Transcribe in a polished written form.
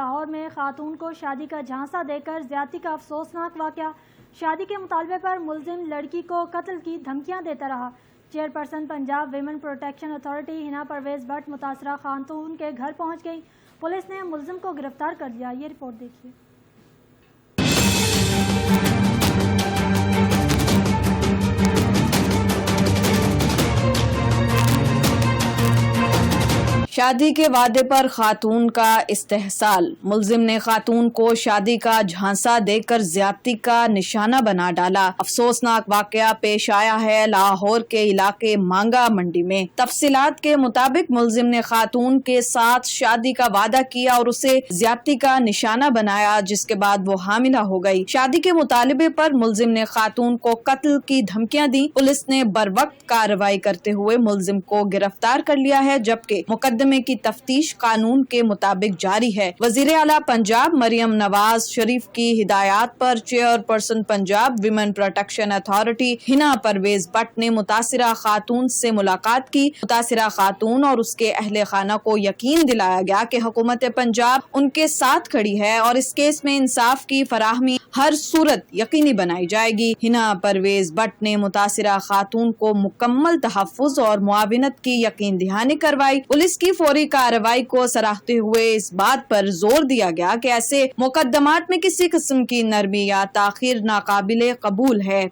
لاہور میں خاتون کو شادی کا جھانسا دے کر زیادتی کا افسوسناک واقعہ۔ شادی کے مطالبے پر ملزم لڑکی کو قتل کی دھمکیاں دیتا رہا۔ Chairperson Punjab women protection authority Hina Pervaiz but متاثرہ خاتون کے گھر پہنچ گئی۔ پولیس نے ملزم کو گرفتار کر لیا۔ یہ رپورٹ دیکھیے۔ شادی کے وعدے پر خاتون کا استحصال۔ ملزم نے خاتون کو شادی کا جھانسا دے کر زیادتی کا نشانہ بنا ڈالا۔ افسوسناک واقعہ پیش آیا ہے لاہور کے علاقے مانگا منڈی میں۔ تفصیلات کے مطابق ملزم نے خاتون کے ساتھ شادی کا وعدہ کیا اور اسے زیادتی کا نشانہ بنایا، جس کے بعد وہ حاملہ ہو گئی۔ شادی کے مطالبے پر ملزم نے خاتون کو قتل کی دھمکیاں دی۔ پولیس نے بروقت کارروائی کرتے ہوئے ملزم کو گرفتار کر لیا ہے، جبکہ مقدمے کی تفتیش قانون کے مطابق جاری ہے۔ وزیر اعلیٰ پنجاب مریم نواز شریف کی ہدایات پر chairperson Punjab women protection authority Hina Pervaiz but نے متاثرہ خاتون سے ملاقات کی۔ متاثرہ خاتون اور اس کے اہل خانہ کو یقین دلایا گیا کہ حکومت پنجاب ان کے ساتھ کھڑی ہے اور اس کیس میں انصاف کی فراہمی ہر صورت یقینی بنائی جائے گی۔ ہنا پرویز بٹ نے متاثرہ خاتون کو مکمل تحفظ اور معاونت کی یقین دہانی کروائی۔ پولیس کی فوری کارروائی کو سراہتے ہوئے اس بات پر زور دیا گیا کہ ایسے مقدمات میں کسی قسم کی نرمی یا تاخیر ناقابل قبول ہے۔